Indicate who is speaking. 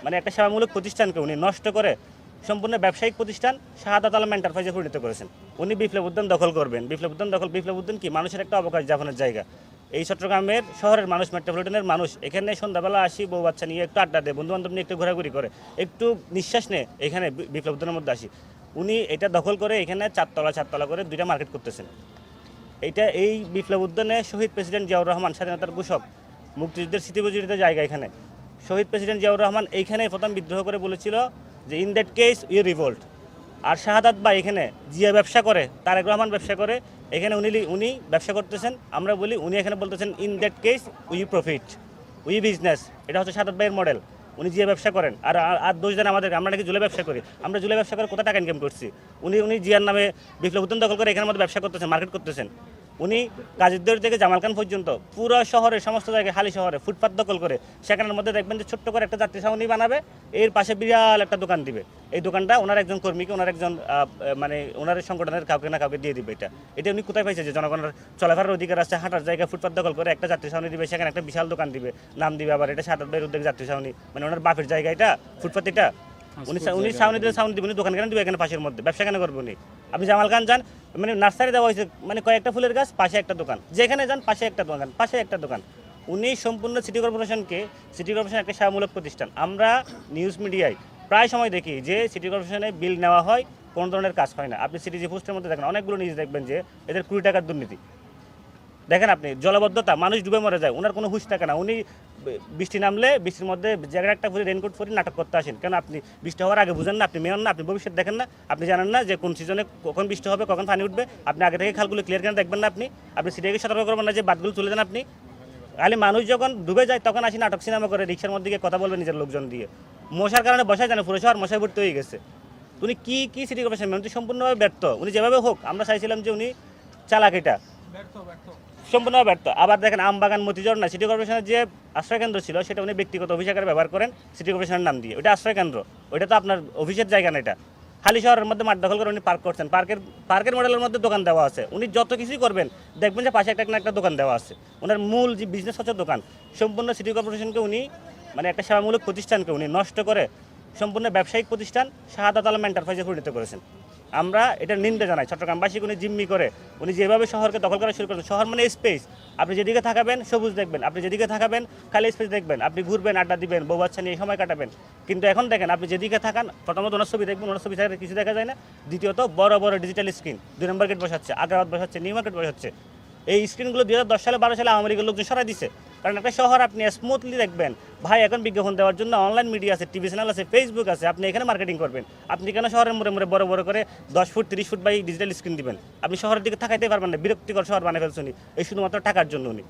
Speaker 1: মানে একটা সেবামূলক প্রতিষ্ঠানকে উনি নষ্ট করে সম্পূর্ণ ব্যবসায়িক প্রতিষ্ঠান শাহাদাত আলম এন্টারপ্রাইজে পরিণত করেছেন। উনি বিপ্লব উদ্যান দখল করবেন। বিপ্লব উদ্যান কি মানুষের একটা অবকাশ যাপনের জায়গা। এই চট্টগ্রামের শহরের মানুষ, মেট্রোপলিটনের মানুষ এখানে সন্ধ্যাবেলা আসি, বউ বাচ্চা নিয়ে একটু আড্ডা দেয়, বন্ধু বান্ধব নিয়ে একটু ঘোরাঘুরি করে, একটু নিঃশ্বাস নেয়, এখানে বিপ্লব উদ্যানের মধ্যে আসি। উনি এটা দখল করে এখানে চারতলা করে দুইটা মার্কেট করতেছেন। এই বিপ্লব উদ্যানে শহীদ প্রেসিডেন্ট জিয়াউর রহমান, স্বাধীনতার ঘোষক, মুক্তিযুদ্ধের স্মৃতিবিজড়িত জায়গা। এখানে শহীদ প্রেসিডেন্ট জিয়াউর রহমান এইখানে প্রথম বিদ্রোহ করে বলেছিল যে in that case we revolt. আর শাহাদাত ভাই এখানে জিয়া ব্যবসা করে, তারেক রহমান ব্যবসা করে, এখানে উনি ব্যবসা করতেছেন। আমরা বলি উনি এখানে বলতেছেন in that case we profit, we business. এটা হচ্ছে শাহাদাত ভাইয়ের মডেল। উনি জিয়া ব্যবসা করেন আর দোষ দেন আমাদের, আমরা নাকি জুলে ব্যবসা করি। আমরা জুলে ব্যবসা করে কোথা টাকা ইনকাম করছি? উনি জিয়ার নামে বিপ্লব উদ্যান দখল করে এখানের মধ্যে ব্যবসা করতেছেন, মার্কেট করতেছেন। উনি কাজীরদৌড় থেকে জামালখান পর্যন্ত পুরো শহরের সমস্ত জায়গায়, হালি শহরে ফুটপাত দখল করে সেখানের মধ্যে দেখবেন যে ছোট্ট করে একটা যাত্রী ছাউনি বানাবে, এর পাশে বিরাট একটা দোকান দিবে। এই দোকানটা ওনার একজন কর্মীকে, ওনার একজন মানে ওনার সংগঠনের কাউকে না কাউকে দিয়ে দিবে। এটা উনি কোথায় পাইছে যে জনগণের চলাফেরার অধিকার আছে, হাঁটার জায়গা ফুটপাত দখল করে একটা যাত্রী ছাউনি দিবে, সেখানে একটা বিশাল দোকান দিবে, নাম দিবে আবার এটা শাহাদাত ভাইয়ের উদ্যোগ যাত্রী ছাউনি। মানে ওনার বাপের জায়গা এটা, ফুটপাত এটা। উনি ছাউনি দিবে, উনি দোকান কেন দিবে এখানে পাশের মধ্যে? ব্যবসা কেন করবে উনি? আপনি জামালখান যান, মানে নার্সারি দেওয়া হয়েছে, মানে কয়েকটা ফুলের গাছ, পাশে একটা দোকান, যেখানে যান পাশে একটা দোকান। উনি সম্পূর্ণ সিটি কর্পোরেশন একটা সেবামূলক প্রতিষ্ঠান। আমরা নিউজ মিডিয়ায় প্রায় সময় দেখি যে সিটি কর্পোরেশনে বিল নেওয়া হয়, কোনো ধরনের কাজ হয় না। আপনি সিটি যে পোস্টের মধ্যে দেখেন, অনেকগুলো নিউজ দেখবেন যে এদের 20 টাকার দুর্নীতি। দেখেন আপনি জলবদ্ধতা, মানুষ ডুবে মরে যায়, ওনার কোনো হুঁশ থাকে না। উনি বৃষ্টি নামলে বৃষ্টির মধ্যে জ্যাকেট একটা পরে, রেনকোট পরে নাটক করতে আসেন কেন? আপনি বৃষ্টি হওয়ার আগে বুঝেন না? আপনি মেয়র না? আপনি ভবিষ্যৎ দেখেন না? আপনি জানেন না যে কোন সিজনে কখন বৃষ্টি হবে, কখন পানি উঠবে? আপনি আগে থেকে খালগুলো ক্লিয়ার কেন দেখবেন না? আপনি সিটিকে সতর্ক করবেন না যে বাদগুলো তুলে দেন? আপনি খালি মানুষ যখন ডুবে যায় তখন আসি নাটক সিনেমা করে, রিক্সার মধ্যে গিয়ে কথা বলবেন নিজের লোকজন দিয়ে। মশার কারণে বসায় জানে, পুরো শহর মশায় ভর্তি হয়ে গেছে। উনি কি সিটি কর্পোরেশন উনি সম্পূর্ণভাবে ব্যর্থ। উনি যেভাবে হোক, আমরা চাইছিলাম যে উনি চালাক, এটা সম্পূর্ণভাবে ব্যর্থ। আবার দেখেন আমবাগান, মতিঝর্ণা, সিটি কর্পোরেশনের যে আশ্রয়কেন্দ্র ছিল সেটা উনি ব্যক্তিগত অফিস আকারে ব্যবহার করেন সিটি কর্পোরেশনের নাম দিয়ে। ওইটা আশ্রয়কেন্দ্র, ওইটা তো আপনার অফিসের জায়গা না। এটা হালি শহরের মধ্যে মাঠ দখল করে উনি পার্ক করছেন। পার্কের মডেলের মধ্যে দোকান দেওয়া আছে। উনি যত কিছুই করবেন দেখবেন যে পাশে একটা দোকান দেওয়া আছে। ওনার মূল যে বিজনেস হচ্ছে দোকান। সম্পূর্ণ সিটি কর্পোরেশনকে উনি, মানে একটা সেবামূলক প্রতিষ্ঠানকে উনি নষ্ট করে সম্পূর্ণ ব্যবসায়িক প্রতিষ্ঠান শাহাদাত আলম এন্টারপ্রাইজে পরিণত করেছেন। আমরা এটা নিন্দা জানাই। চট্টগ্রামবাসীকে উনি জিম্মি করে উনি যেভাবে শহরকে দখল করা শুরু করেছেন। শহর মানে স্পেস, আপনি যেদিকে থাকাবেন সবুজ দেখবেন, আপনি যেদিকে থাকাবেন খালি স্পেস দেখবেন, আপনি ঘুরবেন, আড্ডা দিবেন, বউ বাচ্চা নিয়ে সময় কাটাবেন। কিন্তু এখন দেখেন, আপনি যেদিকে থাকান, প্রথমত ওনার ছবি দেখবেন, ওনার ছবি থাকলে কিছু দেখা যায় না। দ্বিতীয়ত বড় বড় ডিজিটাল স্ক্রিন 2 নম্বর গেট বসাচ্ছে, আগ্রাবাদ বসাচ্ছে, নিউ মার্কেট বসাচ্ছে। এই স্ক্রিনগুলো 2010 সালে 12 সালে আওয়ামী লীগের লোকজন সরাই দিছে। কারণ একটা শহর আপনি স্মুথলি দেখবেন ভাই, এখন বিজ্ঞাপন দেওয়ার জন্য অনলাইন মিডিয়া আছে, টিভি চ্যানেল আছে, ফেসবুক আছে, আপনি এখানে মার্কেটিং করবেন। আপনি কেন শহরের মোড়ে বড় বড় করে 10 foot 30 foot by digital screen দিবেন? আপনি শহরের দিকে থাকাইতে পারবেন না। বিরক্তিকর শহর বানিয়ে ফেলছেন এই শুধুমাত্র টাকার জন্য উনি।